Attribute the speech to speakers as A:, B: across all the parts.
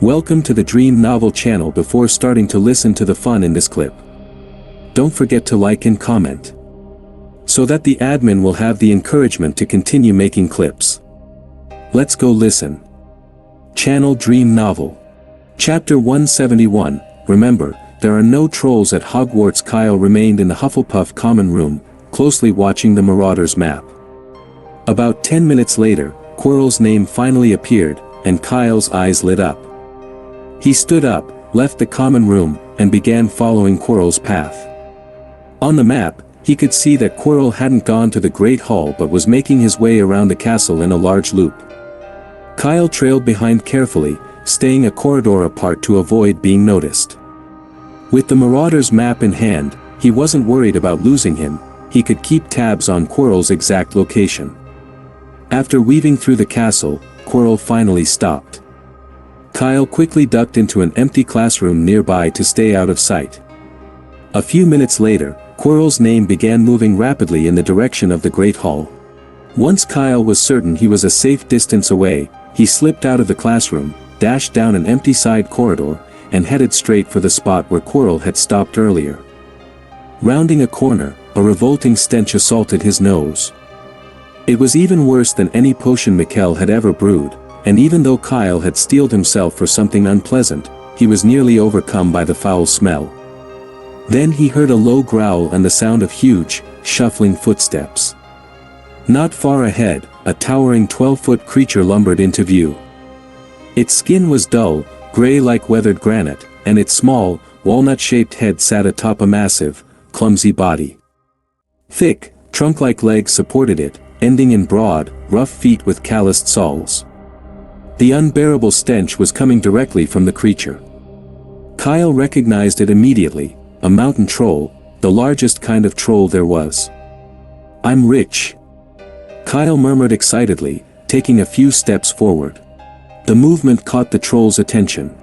A: Welcome to the Dream Novel channel. Before starting to listen to the fun in this clip, don't forget to like and comment, so that the admin will have the encouragement to continue making clips. Let's go listen. Channel Dream Novel. Chapter 171. Remember, there are no trolls at Hogwarts. Kyle remained in the Hufflepuff common room, closely watching the Marauders map. About 10 minutes later, Quirrell's name finally appeared, and Kyle's eyes lit up. He stood up, left the common room, and began following Quirrell's path. On the map, he could see that Quirrell hadn't gone to the Great Hall but was making his way around the castle in a large loop. Kyle trailed behind carefully, staying a corridor apart to avoid being noticed. With the Marauders map in hand, he wasn't worried about losing him. He could keep tabs on Quirrell's exact location. After weaving through the castle, Quirrell finally stopped. Kyle quickly ducked into an empty classroom nearby to stay out of sight. A few minutes later, Quirrell's name began moving rapidly in the direction of the Great Hall. Once Kyle was certain he was a safe distance away, he slipped out of the classroom, dashed down an empty side corridor, and headed straight for the spot where Quirrell had stopped earlier. Rounding a corner, a revolting stench assaulted his nose. It was even worse than any potion Mikkel had ever brewed, and even though Kyle had steeled himself for something unpleasant, he was nearly overcome by the foul smell. Then he heard a low growl and the sound of huge, shuffling footsteps. Not far ahead, a towering 12-foot creature lumbered into view. Its skin was dull, gray like weathered granite, and its small, walnut-shaped head sat atop a massive, clumsy body. Thick, trunk-like legs supported it, ending in broad, rough feet with calloused soles. The unbearable stench was coming directly from the creature. Kyle recognized it immediately, a mountain troll, the largest kind of troll there was. "I'm rich," Kyle murmured excitedly, taking a few steps forward. The movement caught the troll's attention.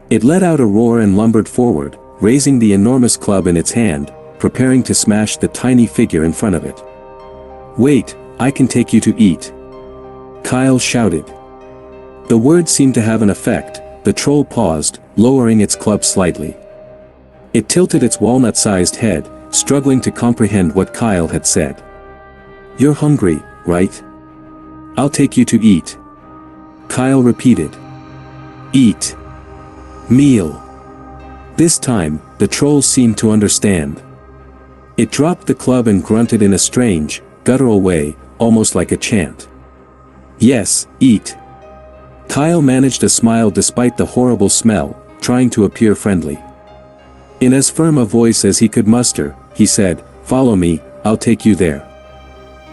A: It let out a roar and lumbered forward, raising the enormous club in its hand, preparing to smash the tiny figure in front of it. "Wait, I can take you to eat," Kyle shouted. The word seemed to have an effect. The troll paused, lowering its club slightly. It tilted its walnut-sized head, struggling to comprehend what Kyle had said. "You're hungry, right? I'll take you to eat," Kyle repeated. "Eat. Meal." This time, the troll seemed to understand. It dropped the club and grunted in a strange, guttural way, almost like a chant. "Yes, eat." Kyle managed a smile despite the horrible smell, trying to appear friendly. In as firm a voice as he could muster, he said, "Follow me, I'll take you there."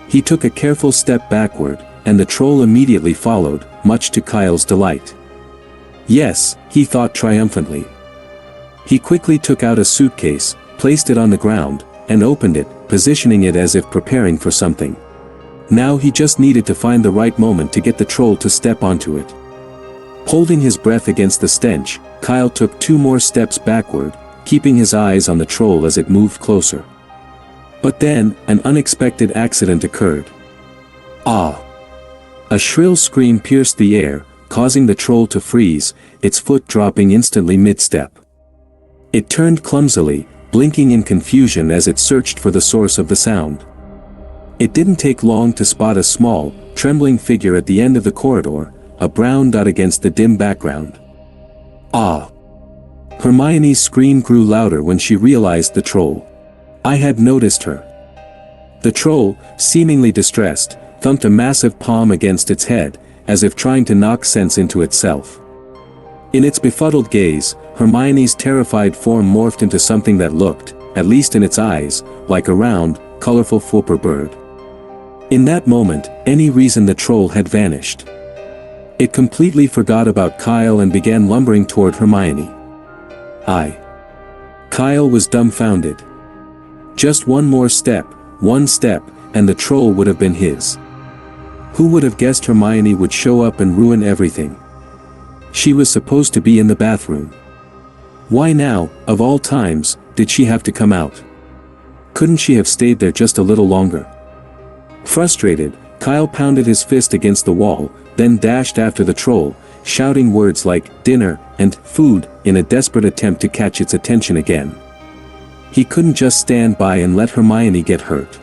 A: He took a careful step backward, and the troll immediately followed, much to Kyle's delight. "Yes," he thought triumphantly. He quickly took out a suitcase, placed it on the ground, and opened it, positioning it as if preparing for something. Now he just needed to find the right moment to get the troll to step onto it. Holding his breath against the stench, Kyle took 2 more steps backward, keeping his eyes on the troll as it moved closer. But then, an unexpected accident occurred. "Ah!" A shrill scream pierced the air, causing the troll to freeze, its foot dropping instantly mid-step. It turned clumsily, blinking in confusion as it searched for the source of the sound. It didn't take long to spot a small, trembling figure at the end of the corridor, a brown dot against the dim background. "Ah!" Hermione's scream grew louder when she realized the troll. "I had noticed her." The troll, seemingly distressed, thumped a massive palm against its head, as if trying to knock sense into itself. In its befuddled gaze, Hermione's terrified form morphed into something that looked, at least in its eyes, like a round, colorful flipper bird. In that moment, any reason the troll had vanished. It completely forgot about Kyle and began lumbering toward Hermione. Kyle was dumbfounded. Just one more step, and the troll would have been his. Who would have guessed Hermione would show up and ruin everything? She was supposed to be in the bathroom. Why now, of all times, did she have to come out? Couldn't she have stayed there just a little longer? Frustrated, Kyle pounded his fist against the wall, then dashed after the troll, shouting words like dinner and food in a desperate attempt to catch its attention again. He couldn't just stand by and let Hermione get hurt.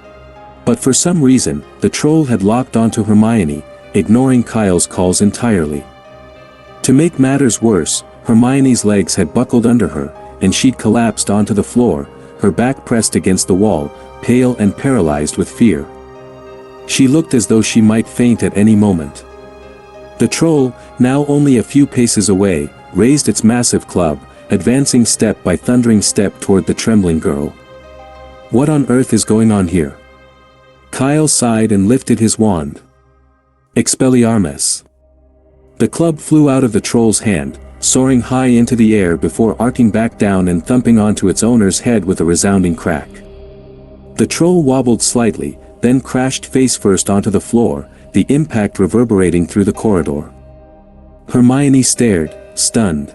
A: But for some reason, the troll had locked onto Hermione, ignoring Kyle's calls entirely. To make matters worse, Hermione's legs had buckled under her, and she'd collapsed onto the floor, her back pressed against the wall, pale and paralyzed with fear. She looked as though she might faint at any moment. The troll, now only a few paces away, raised its massive club, advancing step by thundering step toward the trembling girl. What on earth is going on here? Kyle sighed and lifted his wand. Expelliarmus. The club flew out of the troll's hand, soaring high into the air before arcing back down and thumping onto its owner's head with a resounding crack. The troll wobbled slightly, then crashed face first onto the floor, the impact reverberating through the corridor. Hermione stared, stunned.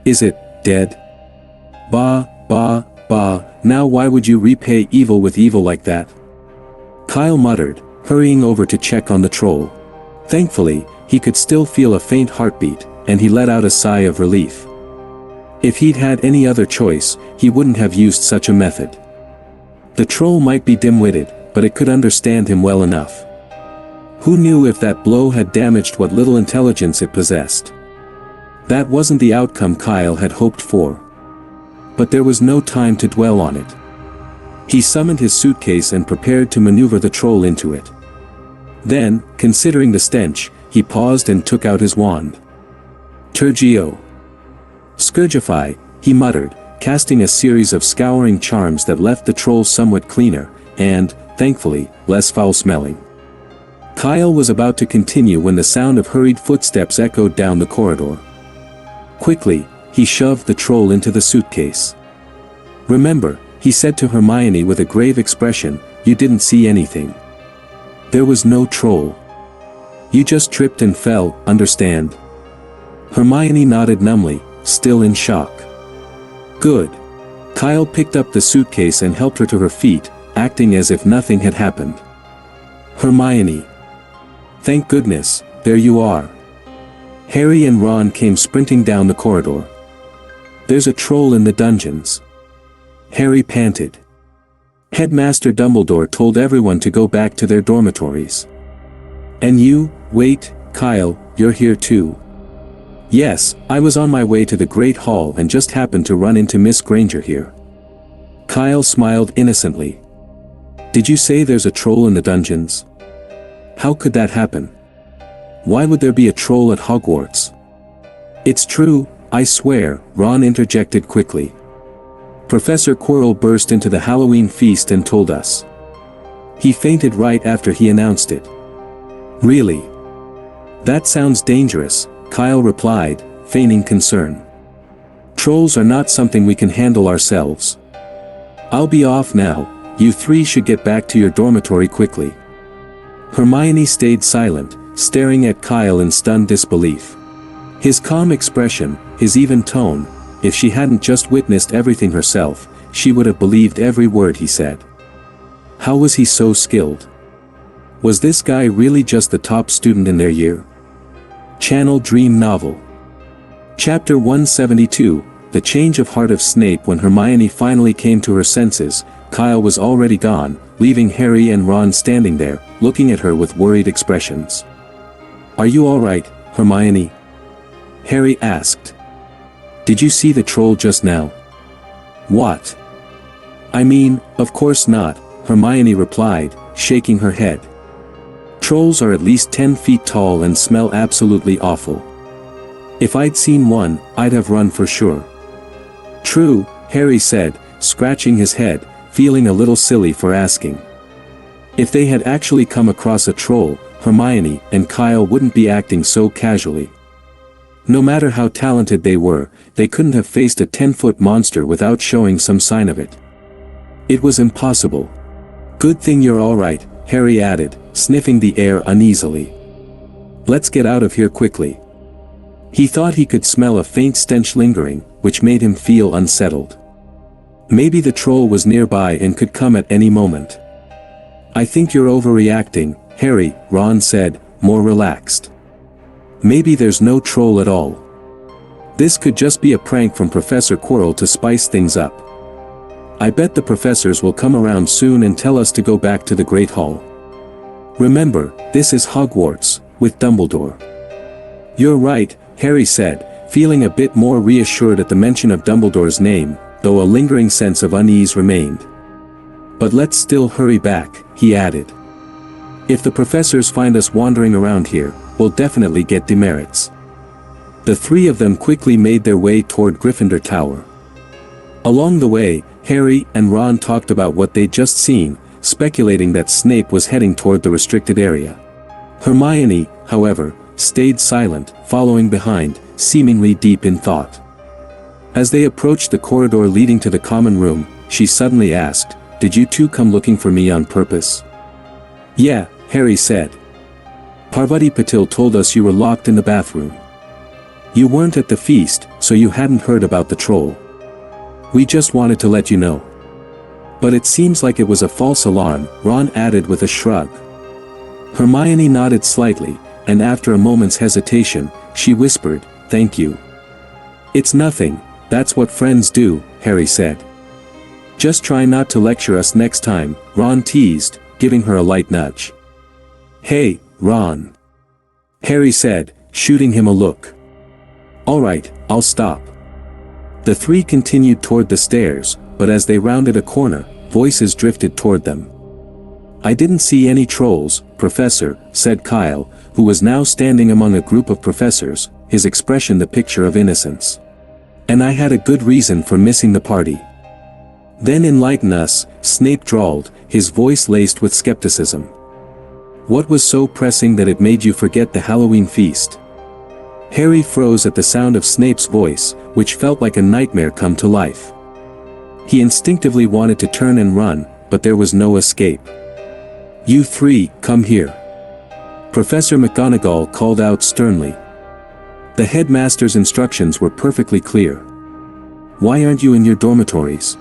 A: Is it dead? Bah, now why would you repay evil with evil like that? Kyle muttered, hurrying over to check on the troll. Thankfully, he could still feel a faint heartbeat, and he let out a sigh of relief. If he'd had any other choice, he wouldn't have used such a method. The troll might be dim-witted, but it could understand him well enough. Who knew if that blow had damaged what little intelligence it possessed? That wasn't the outcome Kyle had hoped for. But there was no time to dwell on it. He summoned his suitcase and prepared to maneuver the troll into it. Then, considering the stench, he paused and took out his wand. Tergio. Scourgify, he muttered, casting a series of scouring charms that left the troll somewhat cleaner, and, thankfully, less foul-smelling. Kyle was about to continue when the sound of hurried footsteps echoed down the corridor. Quickly, he shoved the troll into the suitcase. Remember, he said to Hermione with a grave expression, you didn't see anything. There was no troll. You just tripped and fell, understand? Hermione nodded numbly, still in shock. Good. Kyle picked up the suitcase and helped her to her feet, acting as if nothing had happened. Hermione. Thank goodness, there you are. Harry and Ron came sprinting down the corridor. There's a troll in the dungeons. Harry panted. Headmaster Dumbledore told everyone to go back to their dormitories. And you, wait, Kyle, you're here too. Yes, I was on my way to the Great Hall and just happened to run into Miss Granger here. Kyle smiled innocently. Did you say there's a troll in the dungeons? How could that happen? Why would there be a troll at Hogwarts? It's true, I swear, Ron interjected quickly. Professor Quirrell burst into the Halloween feast and told us. He fainted right after he announced it. Really? That sounds dangerous, Kyle replied, feigning concern. Trolls are not something we can handle ourselves. I'll be off now, you three should get back to your dormitory quickly. Hermione stayed silent, staring at Kyle in stunned disbelief. His calm expression, his even tone, if she hadn't just witnessed everything herself, she would have believed every word he said. How was he so skilled? Was this guy really just the top student in their year? Channel Dream Novel. Chapter 172, The Change of Heart of Snape. When Hermione finally came to her senses, Kyle was already gone, leaving Harry and Ron standing there, looking at her with worried expressions. Are you all right, Hermione? Harry asked. Did you see the troll just now? What? I mean, of course not, Hermione replied, shaking her head. Trolls are at least 10 feet tall and smell absolutely awful. If I'd seen one, I'd have run for sure. True, Harry said, scratching his head, feeling a little silly for asking. If they had actually come across a troll, Hermione and Kyle wouldn't be acting so casually. No matter how talented they were, they couldn't have faced a 10-foot monster without showing some sign of it. It was impossible. Good thing you're all right, Harry added, sniffing the air uneasily. Let's get out of here quickly. He thought he could smell a faint stench lingering, which made him feel unsettled. Maybe the troll was nearby and could come at any moment. I think you're overreacting, Harry, Ron said, more relaxed. Maybe there's no troll at all. This could just be a prank from Professor Quirrell to spice things up. I bet the professors will come around soon and tell us to go back to the Great Hall. Remember, this is Hogwarts, with Dumbledore. You're right, Harry said, feeling a bit more reassured at the mention of Dumbledore's name, though a lingering sense of unease remained. But let's still hurry back, he added. If the professors find us wandering around here, we'll definitely get demerits. The three of them quickly made their way toward Gryffindor Tower. Along the way, Harry and Ron talked about what they'd just seen, speculating that Snape was heading toward the restricted area. Hermione, however, stayed silent, following behind, seemingly deep in thought. As they approached the corridor leading to the common room, she suddenly asked, "Did you two come looking for me on purpose?" "Yeah," Harry said. "Parvati Patil told us you were locked in the bathroom. You weren't at the feast, so you hadn't heard about the troll. We just wanted to let you know." "But it seems like it was a false alarm," Ron added with a shrug. Hermione nodded slightly, and after a moment's hesitation, she whispered, "Thank you." "It's nothing, that's what friends do," Harry said. "Just try not to lecture us next time," Ron teased, giving her a light nudge. "Hey, Ron," Harry said, shooting him a look. "All right, I'll stop." The three continued toward the stairs, but as they rounded a corner, voices drifted toward them. "I didn't see any trolls, Professor," said Kyle, who was now standing among a group of professors, his expression the picture of innocence. "And I had a good reason for missing the party." "Then enlighten us," Snape drawled, his voice laced with skepticism. "What was so pressing that it made you forget the Halloween feast?" Harry froze at the sound of Snape's voice, which felt like a nightmare come to life. He instinctively wanted to turn and run, but there was no escape. "You three, come here," Professor McGonagall called out sternly. The headmaster's instructions were perfectly clear. "Why aren't you in your dormitories?"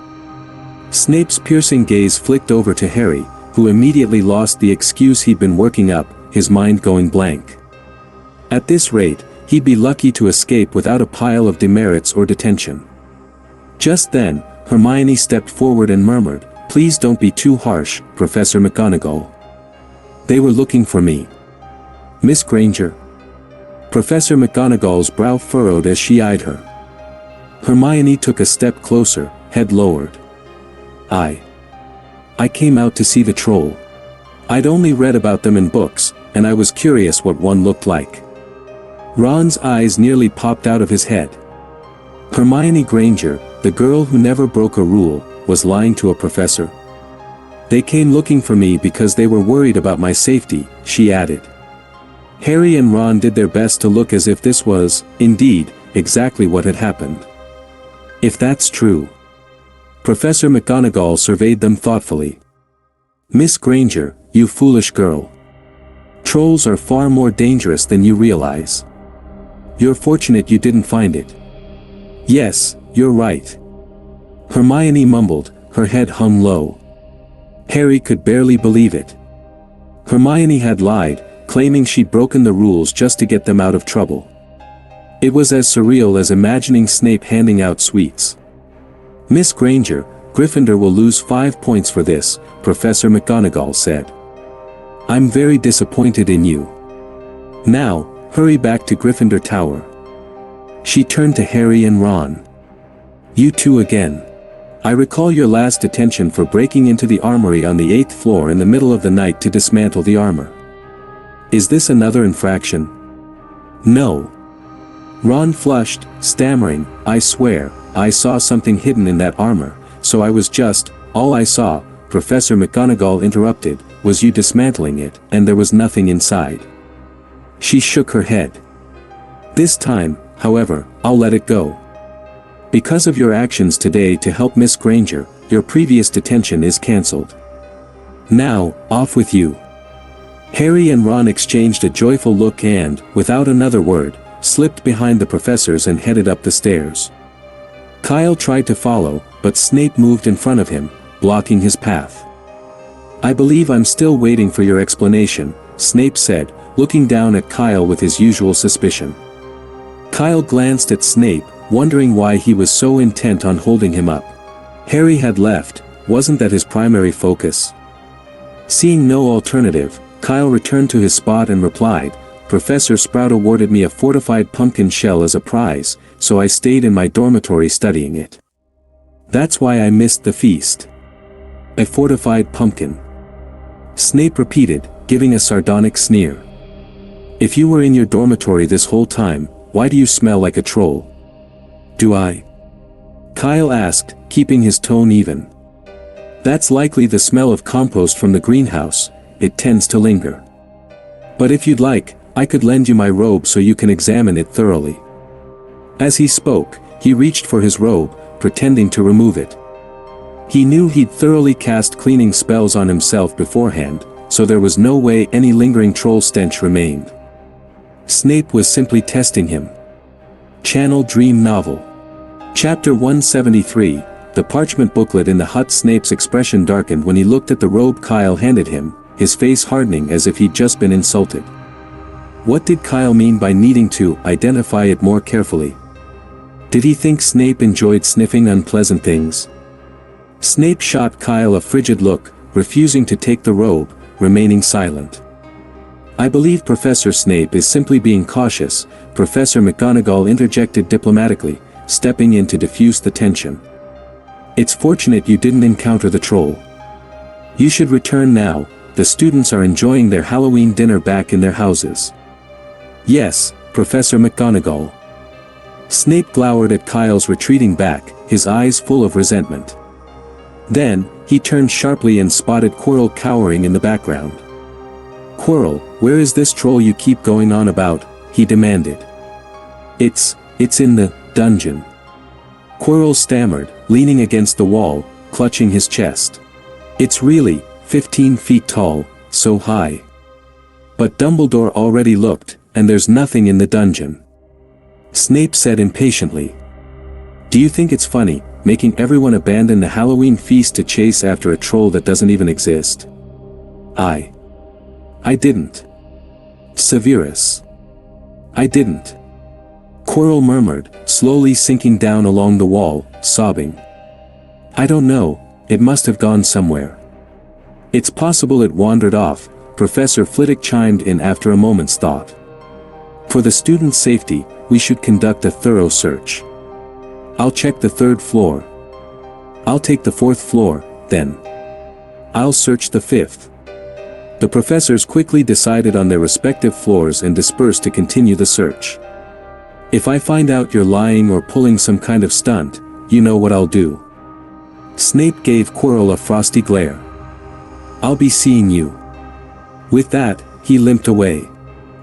A: Snape's piercing gaze flicked over to Harry, who immediately lost the excuse he'd been working up, his mind going blank. At this rate, he'd be lucky to escape without a pile of demerits or detention. Just then, Hermione stepped forward and murmured, "Please don't be too harsh, Professor McGonagall. They were looking for me." "Miss Granger?" Professor McGonagall's brow furrowed as she eyed her. Hermione took a step closer, head lowered. I came out to see the troll. I'd only read about them in books, and I was curious what one looked like." Ron's eyes nearly popped out of his head. Hermione Granger, the girl who never broke a rule, was lying to a professor. "They came looking for me because they were worried about my safety," she added. Harry and Ron did their best to look as if this was, indeed, exactly what had happened. "If that's true." Professor McGonagall surveyed them thoughtfully. "Miss Granger, you foolish girl. Trolls are far more dangerous than you realize. You're fortunate you didn't find it." "Yes, you're right," Hermione mumbled, her head hung low. Harry could barely believe it. Hermione had lied, claiming she'd broken the rules just to get them out of trouble. It was as surreal as imagining Snape handing out sweets. "Miss Granger, Gryffindor will lose 5 points for this," Professor McGonagall said. "I'm very disappointed in you. Now, hurry back to Gryffindor Tower." She turned to Harry and Ron. "You two again. I recall your last detention for breaking into the armory on the 8th floor in the middle of the night to dismantle the armor. Is this another infraction?" "No." Ron flushed, stammering, "I swear, I saw something hidden in that armor, so I was just, all I saw," Professor McGonagall interrupted, "was you dismantling it, and there was nothing inside." She shook her head. "This time, however, I'll let it go. Because of your actions today to help Miss Granger, your previous detention is cancelled. Now, off with you." Harry and Ron exchanged a joyful look and, without another word, slipped behind the professors and headed up the stairs. Kyle tried to follow, but Snape moved in front of him, blocking his path. "I believe I'm still waiting for your explanation," Snape said, looking down at Kyle with his usual suspicion. Kyle glanced at Snape, wondering why he was so intent on holding him up. Harry had left, wasn't that his primary focus? Seeing no alternative, Kyle returned to his spot and replied, "Professor Sprout awarded me a fortified pumpkin shell as a prize, so I stayed in my dormitory studying it. That's why I missed the feast." "A fortified pumpkin?" Snape repeated, giving a sardonic sneer. "If you were in your dormitory this whole time, why do you smell like a troll?" "Do I?" Kyle asked, keeping his tone even. "That's likely the smell of compost from the greenhouse, it tends to linger. But if you'd like, I could lend you my robe so you can examine it thoroughly." As he spoke, he reached for his robe, pretending to remove it. He knew he'd thoroughly cast cleaning spells on himself beforehand, so there was no way any lingering troll stench remained. Snape was simply testing him. Channel Dream Novel. Chapter 173, the parchment booklet in the hut. Snape's expression darkened when he looked at the robe Kyle handed him, his face hardening as if he'd just been insulted. What did Kyle mean by needing to identify it more carefully? Did he think Snape enjoyed sniffing unpleasant things? Snape shot Kyle a frigid look, refusing to take the robe, remaining silent. "I believe Professor Snape is simply being cautious," Professor McGonagall interjected diplomatically, stepping in to diffuse the tension. "It's fortunate you didn't encounter the troll. You should return now, the students are enjoying their Halloween dinner back in their houses." "Yes, Professor McGonagall." Snape glowered at Kyle's retreating back, his eyes full of resentment. Then, he turned sharply and spotted Quirrell cowering in the background. "Quirrell, where is this troll you keep going on about?" he demanded. It's in the dungeon." Quirrell stammered, leaning against the wall, clutching his chest. "It's really 15 feet tall, so high. But Dumbledore already looked, and there's nothing in the dungeon," Snape said impatiently. "Do you think it's funny, making everyone abandon the Halloween feast to chase after a troll that doesn't even exist?" I didn't. Severus. I didn't." Quirrell murmured, slowly sinking down along the wall, sobbing. "I don't know, it must have gone somewhere." "It's possible it wandered off," Professor Flitwick chimed in after a moment's thought. "For the students' safety, we should conduct a thorough search. I'll check the 3rd floor. I'll take the 4th floor, then. I'll search the 5th. The professors quickly decided on their respective floors and dispersed to continue the search. "If I find out you're lying or pulling some kind of stunt, you know what I'll do." Snape gave Quirrell a frosty glare. "I'll be seeing you." With that, he limped away.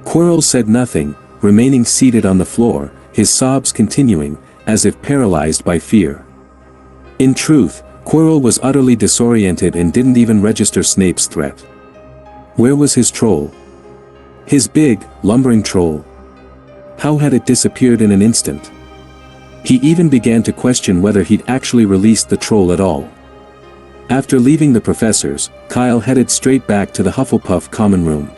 A: Quirrell said nothing, remaining seated on the floor, his sobs continuing, as if paralyzed by fear. In truth, Quirrell was utterly disoriented and didn't even register Snape's threat. Where was his troll? His big, lumbering troll. How had it disappeared in an instant? He even began to question whether he'd actually released the troll at all. After leaving the professors, Kyle headed straight back to the Hufflepuff common room.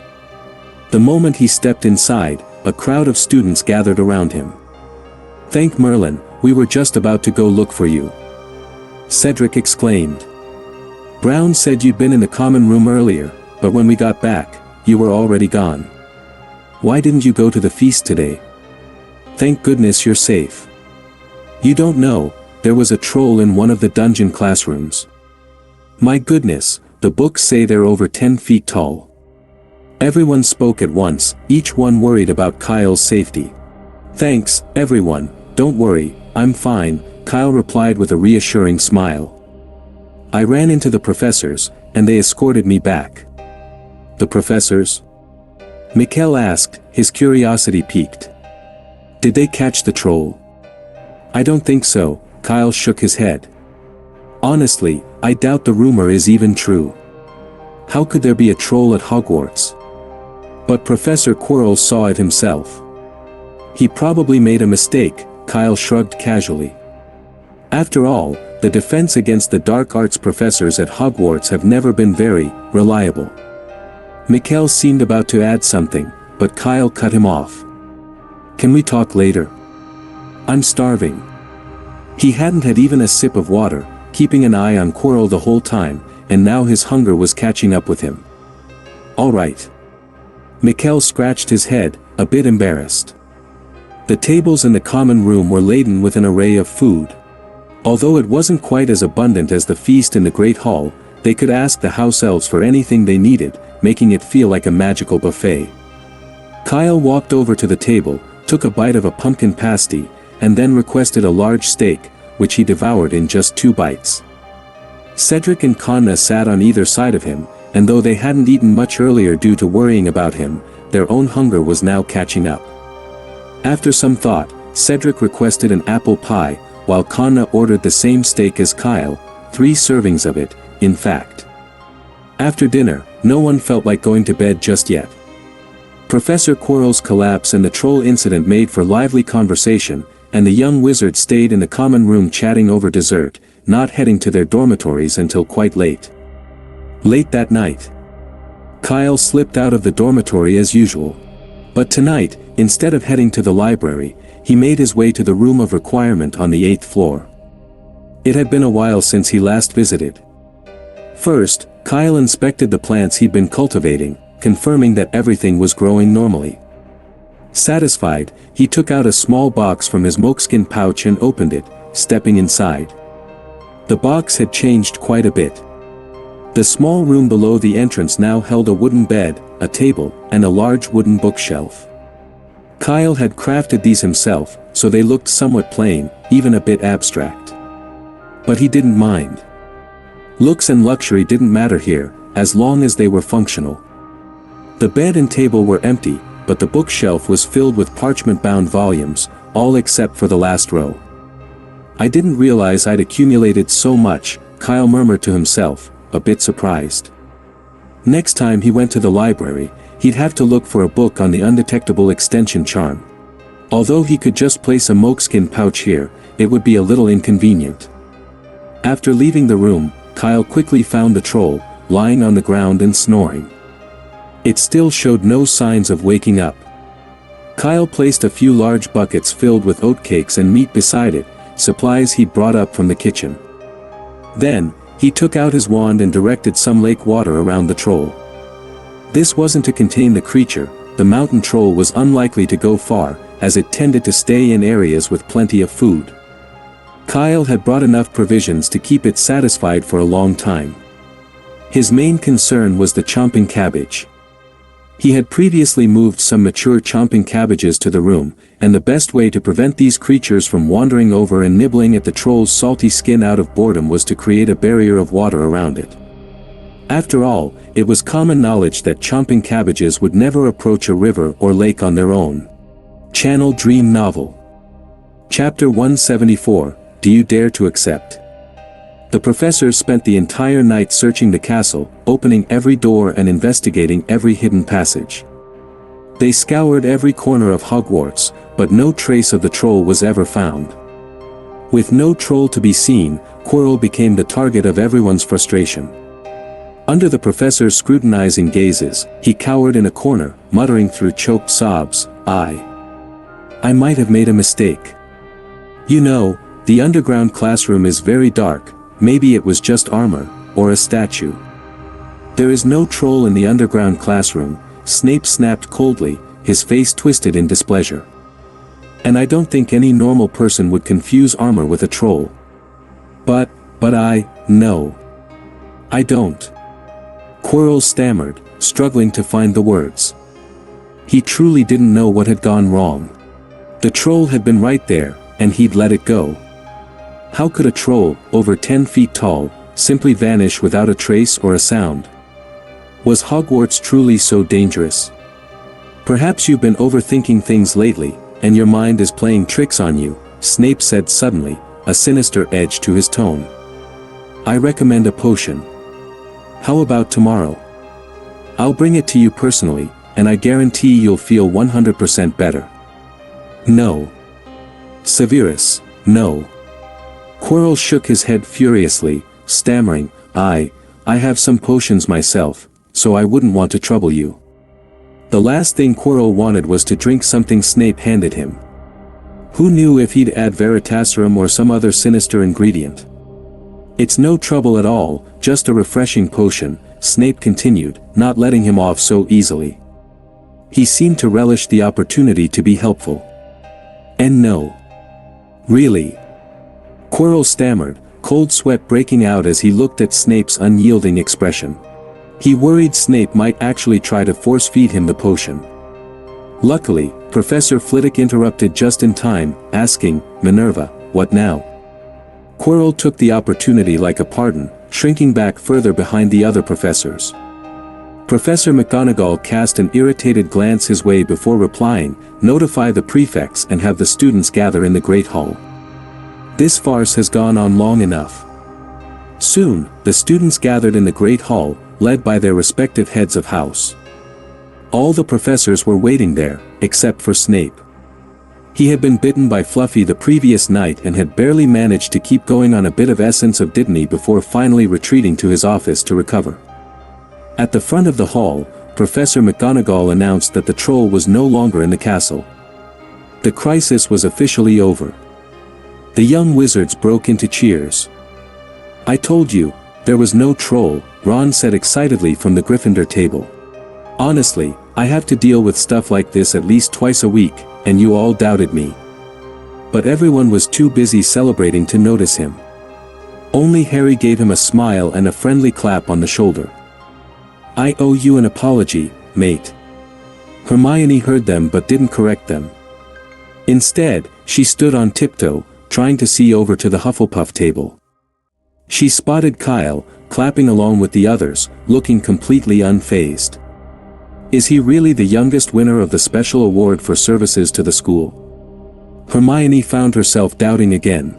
A: The moment he stepped inside, a crowd of students gathered around him. "Thank Merlin, we were just about to go look for you," Cedric exclaimed. "Brown said you'd been in the common room earlier, but when we got back, you were already gone. Why didn't you go to the feast today? Thank goodness you're safe." "You don't know, there was a troll in one of the dungeon classrooms. My goodness, the books say they're over 10 feet tall." Everyone spoke at once, each one worried about Kyle's safety. "Thanks, everyone, don't worry, I'm fine," Kyle replied with a reassuring smile. "I ran into the professors, and they escorted me back." "The professors?" Mikkel asked, his curiosity piqued. "Did they catch the troll?" "I don't think so," Kyle shook his head. "Honestly, I doubt the rumor is even true. How could there be a troll at Hogwarts?" "But Professor Quirrell saw it himself." "He probably made a mistake," Kyle shrugged casually. "After all, the defense against the dark arts professors at Hogwarts have never been very reliable." Mikkel seemed about to add something, but Kyle cut him off. "Can we talk later? I'm starving." He hadn't had even a sip of water, keeping an eye on Quirrell the whole time, and now his hunger was catching up with him. "All right." Mikkel scratched his head, a bit embarrassed. The tables in the common room were laden with an array of food. Although it wasn't quite as abundant as the feast in the Great Hall, they could ask the house elves for anything they needed, making it feel like a magical buffet. Kyle walked over to the table, took a bite of a pumpkin pasty, and then requested a large steak, which he devoured in just 2 bites. Cedric and Conna sat on either side of him, and though they hadn't eaten much earlier due to worrying about him, their own hunger was now catching up. After some thought, Cedric requested an apple pie, while Conna ordered the same steak as Kyle, 3 servings of it, in fact. After dinner, no one felt like going to bed just yet. Professor Quirrell's collapse and the troll incident made for lively conversation, and the young wizard stayed in the common room chatting over dessert, not heading to their dormitories until quite late. Late that night, Kyle slipped out of the dormitory as usual. But tonight, instead of heading to the library, he made his way to the room of requirement on the 8th floor. It had been a while since he last visited. First, Kyle inspected the plants he'd been cultivating, confirming that everything was growing normally. Satisfied, he took out a small box from his moleskin pouch and opened it, stepping inside. The box had changed quite a bit. The small room below the entrance now held a wooden bed, a table, and a large wooden bookshelf. Kyle had crafted these himself, so they looked somewhat plain, even a bit abstract. But he didn't mind. Looks and luxury didn't matter here, as long as they were functional. The bed and table were empty, but the bookshelf was filled with parchment-bound volumes, all except for the last row. "I didn't realize I'd accumulated so much," Kyle murmured to himself, a bit surprised. Next time he went to the library, he'd have to look for a book on the undetectable extension charm. Although he could just place a moleskin pouch here, it would be a little inconvenient. After leaving the room, Kyle quickly found the troll, lying on the ground and snoring. It still showed no signs of waking up. Kyle placed a few large buckets filled with oatcakes and meat beside it, supplies he'd brought up from the kitchen. Then, he took out his wand and directed some lake water around the troll. This wasn't to contain the creature, the mountain troll was unlikely to go far, as it tended to stay in areas with plenty of food. Kyle had brought enough provisions to keep it satisfied for a long time. His main concern was the chomping cabbage. He had previously moved some mature chomping cabbages to the room, and the best way to prevent these creatures from wandering over and nibbling at the troll's salty skin out of boredom was to create a barrier of water around it. After all, it was common knowledge that chomping cabbages would never approach a river or lake on their own. Channel Dream Novel. Chapter 174, Do You Dare to Accept? The professors spent the entire night searching the castle, opening every door and investigating every hidden passage. They scoured every corner of Hogwarts, but no trace of the troll was ever found. With no troll to be seen, Quirrell became the target of everyone's frustration. Under the professor's scrutinizing gazes, he cowered in a corner, muttering through choked sobs, I might have made a mistake. You know, the underground classroom is very dark. Maybe it was just armor, or a statue. There is no troll in the underground classroom, Snape snapped coldly, his face twisted in displeasure. And I don't think any normal person would confuse armor with a troll. But no. I don't. Quirrell stammered, struggling to find the words. He truly didn't know what had gone wrong. The troll had been right there, and he'd let it go. How could a troll, over 10 feet tall, simply vanish without a trace or a sound? Was Hogwarts truly so dangerous? Perhaps you've been overthinking things lately, and your mind is playing tricks on you, Snape said suddenly, a sinister edge to his tone. I recommend a potion. How about tomorrow? I'll bring it to you personally, and I guarantee you'll feel 100% better. No. Severus, no. Quirrell shook his head furiously, stammering, I have some potions myself, so I wouldn't want to trouble you. The last thing Quirrell wanted was to drink something Snape handed him. Who knew if he'd add Veritaserum or some other sinister ingredient? It's no trouble at all, just a refreshing potion, Snape continued, not letting him off so easily. He seemed to relish the opportunity to be helpful. And no. Really? Quirrell stammered, cold sweat breaking out as he looked at Snape's unyielding expression. He worried Snape might actually try to force-feed him the potion. Luckily, Professor Flitwick interrupted just in time, asking, "Minerva, what now?" Quirrell took the opportunity like a pardon, shrinking back further behind the other professors. Professor McGonagall cast an irritated glance his way before replying, "Notify the prefects and have the students gather in the Great Hall. This farce has gone on long enough." Soon, the students gathered in the Great Hall, led by their respective heads of house. All the professors were waiting there, except for Snape. He had been bitten by Fluffy the previous night and had barely managed to keep going on a bit of essence of dittany before finally retreating to his office to recover. At the front of the hall, Professor McGonagall announced that the troll was no longer in the castle. The crisis was officially over. The young wizards broke into cheers. "I told you, there was no troll," Ron said excitedly from the Gryffindor table. "Honestly, I have to deal with stuff like this at least twice a week, and you all doubted me." But everyone was too busy celebrating to notice him. Only Harry gave him a smile and a friendly clap on the shoulder. "I owe you an apology, mate." Hermione heard them but didn't correct them. Instead, she stood on tiptoe, trying to see over to the Hufflepuff table. She spotted Kyle, clapping along with the others, looking completely unfazed. Is he really the youngest winner of the special award for services to the school? Hermione found herself doubting again.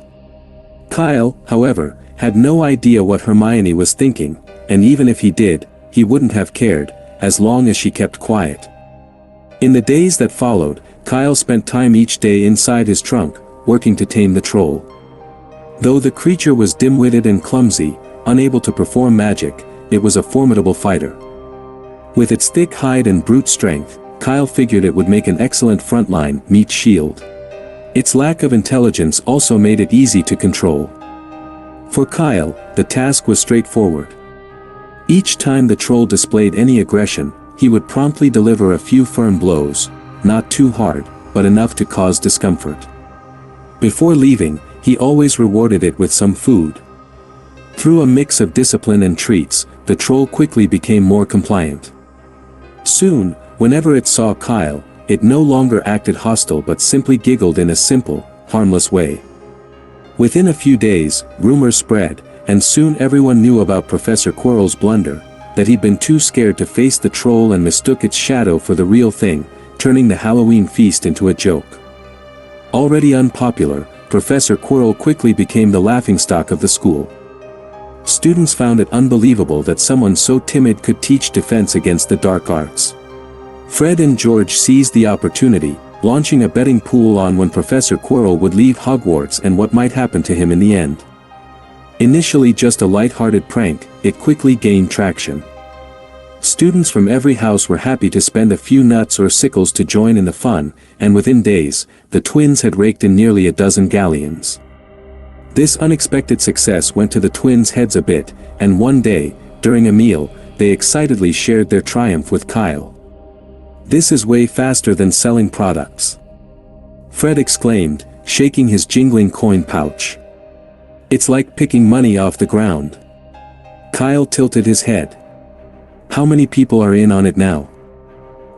A: Kyle, however, had no idea what Hermione was thinking, and even if he did, he wouldn't have cared, as long as she kept quiet. In the days that followed, Kyle spent time each day inside his trunk, working to tame the troll. Though the creature was dim-witted and clumsy, unable to perform magic, it was a formidable fighter. With its thick hide and brute strength, Kyle figured it would make an excellent frontline meat shield. Its lack of intelligence also made it easy to control. For Kyle, the task was straightforward. Each time the troll displayed any aggression, he would promptly deliver a few firm blows, not too hard, but enough to cause discomfort. Before leaving, he always rewarded it with some food. Through a mix of discipline and treats, the troll quickly became more compliant. Soon, whenever it saw Kyle, it no longer acted hostile but simply giggled in a simple, harmless way. Within a few days, rumors spread, and soon everyone knew about Professor Quirrell's blunder, that he'd been too scared to face the troll and mistook its shadow for the real thing, turning the Halloween feast into a joke. Already unpopular, Professor Quirrell quickly became the laughingstock of the school. Students found it unbelievable that someone so timid could teach defense against the dark arts. Fred and George seized the opportunity, launching a betting pool on when Professor Quirrell would leave Hogwarts and what might happen to him in the end. Initially just a light-hearted prank, it quickly gained traction. Students from every house were happy to spend a few nuts or sickles to join in the fun, and within days, the twins had raked in nearly a dozen galleons. This unexpected success went to the twins' heads a bit, and one day, during a meal, they excitedly shared their triumph with Kyle. "This is way faster than selling products," Fred exclaimed, shaking his jingling coin pouch. "It's like picking money off the ground." Kyle tilted his head. "How many people are in on it now?"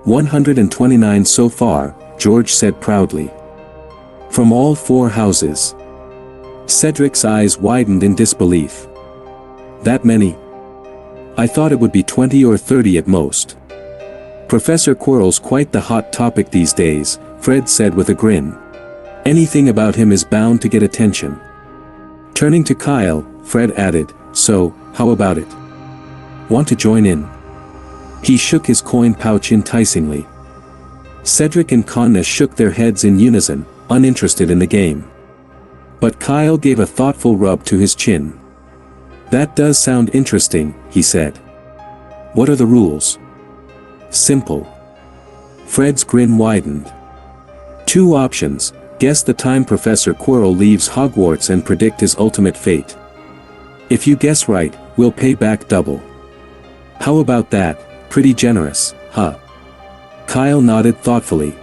A: 129 so far, George said proudly. "From all 4 houses." Cedric's eyes widened in disbelief. "That many? I thought it would be 20 or 30 at most." "Professor Quirrell's quite the hot topic these days," Fred said with a grin. "Anything about him is bound to get attention." Turning to Kyle, Fred added, "So, how about it? Want to join in?" He shook his coin pouch enticingly. Cedric and Conna shook their heads in unison, uninterested in the game. But Kyle gave a thoughtful rub to his chin. "That does sound interesting," he said. "What are the rules?" "Simple. Fred's grin widened. Two options: guess the time Professor Quirrell leaves Hogwarts and predict his ultimate fate. If you guess right, we'll pay back double. How about that? Pretty generous, huh? Kyle nodded thoughtfully.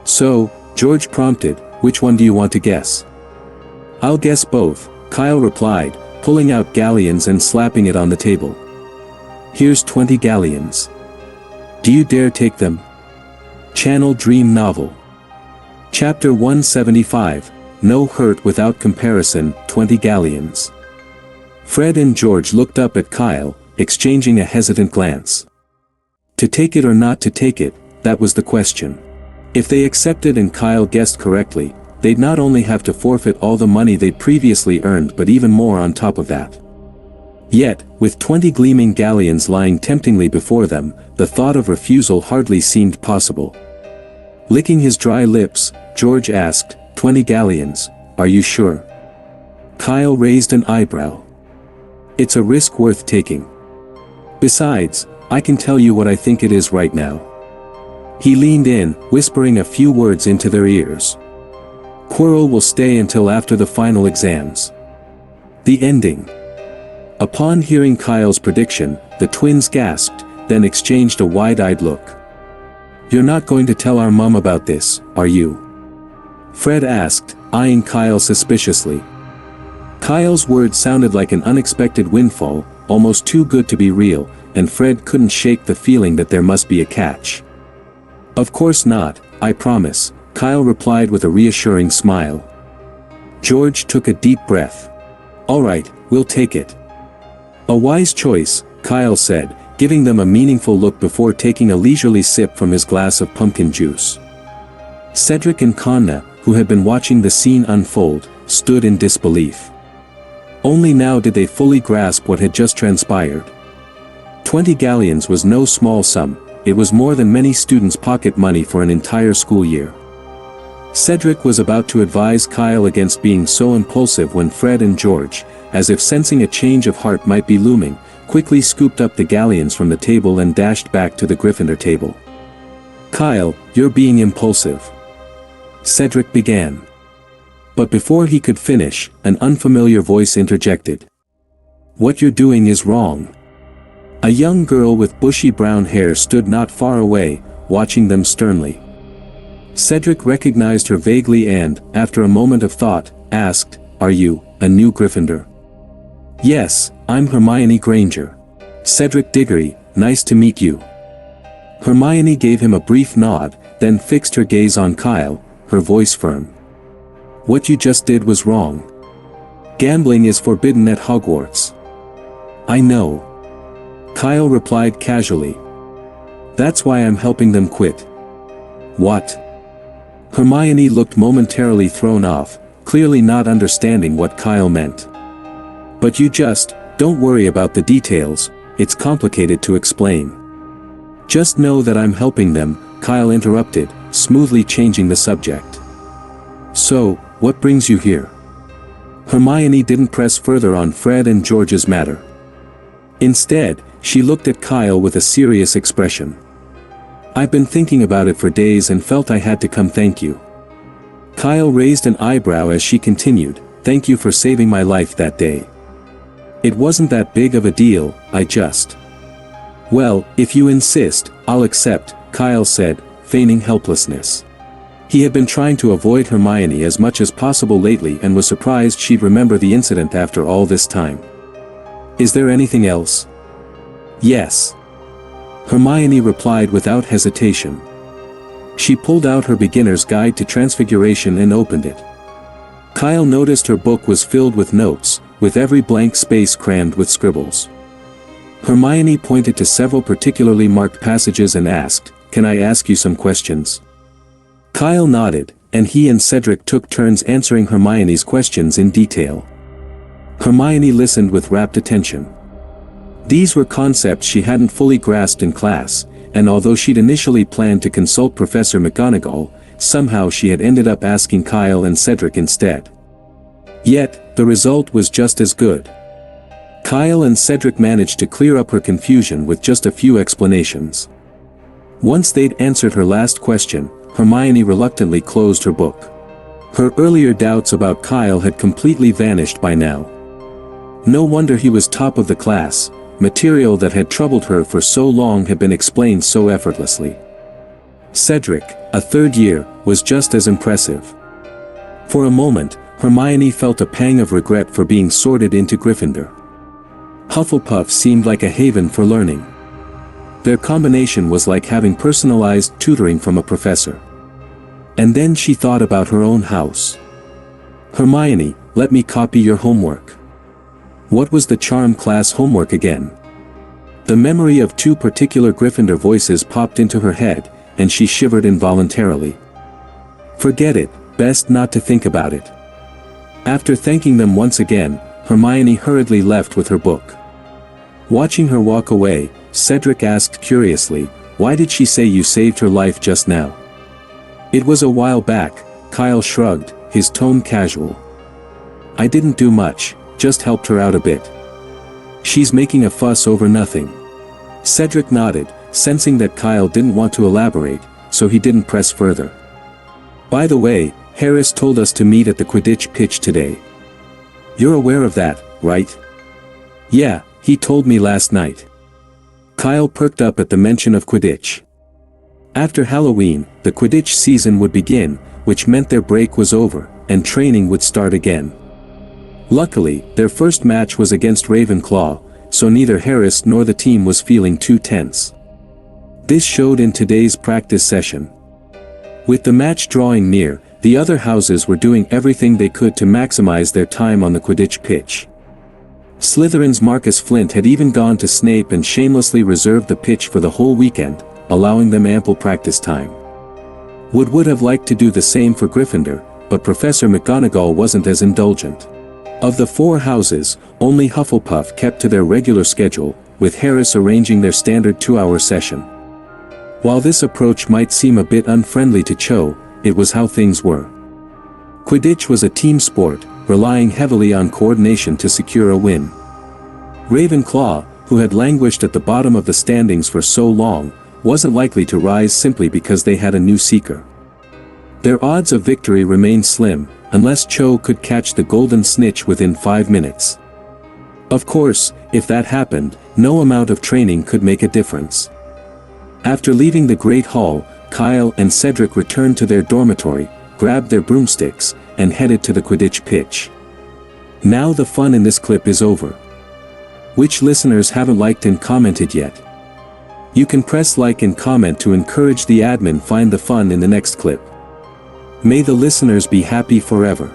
A: So, George prompted, which one do you want to guess? I'll guess both, Kyle replied, pulling out galleons and slapping it on the table. Here's 20 galleons. Do you dare take them? Channel Dream Novel. Chapter 175, No Hurt Without Comparison, 20 galleons. Fred and George looked up at Kyle, exchanging a hesitant glance. To take it or not to take it, that was the question. If they accepted and Kyle guessed correctly, they'd not only have to forfeit all the money they'd previously earned but even more on top of that. Yet, with 20 gleaming galleons lying temptingly before them, the thought of refusal hardly seemed possible. Licking his dry lips, George asked, 20 galleons, are you sure? Kyle raised an eyebrow. It's a risk worth taking. Besides, I can tell you what I think it is right now. He leaned in, whispering a few words into their ears. Quirrell will stay until after the final exams. The ending. Upon hearing Kyle's prediction, the twins gasped, then exchanged a wide-eyed look. You're not going to tell our mom about this, are you? Fred asked, eyeing Kyle suspiciously. Kyle's words sounded like an unexpected windfall, almost too good to be real, and Fred couldn't shake the feeling that there must be a catch. Of course not, I promise, Kyle replied with a reassuring smile. George took a deep breath. All right, we'll take it. A wise choice, Kyle said, giving them a meaningful look before taking a leisurely sip from his glass of pumpkin juice. Cedric and Conna, who had been watching the scene unfold, stood in disbelief. Only now did they fully grasp what had just transpired. 20 galleons was no small sum, it was more than many students' pocket money for an entire school year. Cedric was about to advise Kyle against being so impulsive when Fred and George, as if sensing a change of heart might be looming, quickly scooped up the galleons from the table and dashed back to the Gryffindor table. Kyle, you're being impulsive. Cedric began. But before he could finish, an unfamiliar voice interjected. What you're doing is wrong. A young girl with bushy brown hair stood not far away, watching them sternly. Cedric recognized her vaguely and, after a moment of thought, asked, Are you, a new Gryffindor? Yes, I'm Hermione Granger. Cedric Diggory, nice to meet you. Hermione gave him a brief nod, then fixed her gaze on Kyle, her voice firm. What you just did was wrong. Gambling is forbidden at Hogwarts. I know. Kyle replied casually. That's why I'm helping them quit. What? Hermione looked momentarily thrown off, clearly not understanding what Kyle meant. But you just, don't worry about the details, it's complicated to explain. Just know that I'm helping them, Kyle interrupted, smoothly changing the subject. So, what brings you here? Hermione didn't press further on Fred and George's matter. Instead, she looked at Kyle with a serious expression. I've been thinking about it for days and felt I had to come thank you. Kyle raised an eyebrow as she continued, thank you for saving my life that day. It wasn't that big of a deal, I just... Well, if you insist, I'll accept, Kyle said, feigning helplessness. He had been trying to avoid Hermione as much as possible lately and was surprised she'd remember the incident after all this time. Is there anything else? Yes. Hermione replied without hesitation. She pulled out her beginner's guide to Transfiguration and opened it. Kyle noticed her book was filled with notes, with every blank space crammed with scribbles. Hermione pointed to several particularly marked passages and asked, Can I ask you some questions? Kyle nodded, and he and Cedric took turns answering Hermione's questions in detail. Hermione listened with rapt attention. These were concepts she hadn't fully grasped in class, and although she'd initially planned to consult Professor McGonagall, somehow she had ended up asking Kyle and Cedric instead. Yet, the result was just as good. Kyle and Cedric managed to clear up her confusion with just a few explanations. Once they'd answered her last question, Hermione reluctantly closed her book. Her earlier doubts about Kyle had completely vanished by now. No wonder he was top of the class. Material that had troubled her for so long had been explained so effortlessly. Cedric, a third year, was just as impressive. For a moment, Hermione felt a pang of regret for being sorted into Gryffindor. Hufflepuff seemed like a haven for learning. Their combination was like having personalized tutoring from a professor. And then she thought about her own house. Hermione, let me copy your homework. What was the charm class homework again? The memory of two particular Gryffindor voices popped into her head, and she shivered involuntarily. Forget it, best not to think about it. After thanking them once again, Hermione hurriedly left with her book. Watching her walk away, Cedric asked curiously, "Why did she say you saved her life just now?" "It was a while back," Kyle shrugged, his tone casual. "I didn't do much, just helped her out a bit." "She's making a fuss over nothing." Cedric nodded, sensing that Kyle didn't want to elaborate, so he didn't press further. "By the way, Harris told us to meet at the Quidditch pitch today. You're aware of that, right?" "Yeah, he told me last night." Kyle perked up at the mention of Quidditch. After Halloween, the Quidditch season would begin, which meant their break was over, and training would start again. Luckily, their first match was against Ravenclaw, so neither Harris nor the team was feeling too tense. This showed in today's practice session. With the match drawing near, the other houses were doing everything they could to maximize their time on the Quidditch pitch. Slytherin's Marcus Flint had even gone to Snape and shamelessly reserved the pitch for the whole weekend, allowing them ample practice time. Wood would have liked to do the same for Gryffindor, but Professor McGonagall wasn't as indulgent. Of the four houses, only Hufflepuff kept to their regular schedule, with Harris arranging their standard 2-hour session. While this approach might seem a bit unfriendly to Cho, it was how things were. Quidditch was a team sport, relying heavily on coordination to secure a win. Ravenclaw, who had languished at the bottom of the standings for so long, wasn't likely to rise simply because they had a new seeker. Their odds of victory remained slim, unless Cho could catch the golden snitch within 5 minutes. Of course, if that happened, no amount of training could make a difference. After leaving the Great Hall, Kyle and Cedric returned to their dormitory, grabbed their broomsticks, and headed to the Quidditch pitch. Now the fun in this clip is over. Which listeners haven't liked and commented yet? You can press like and comment to encourage the admin find the fun in the next clip. May the listeners be happy forever.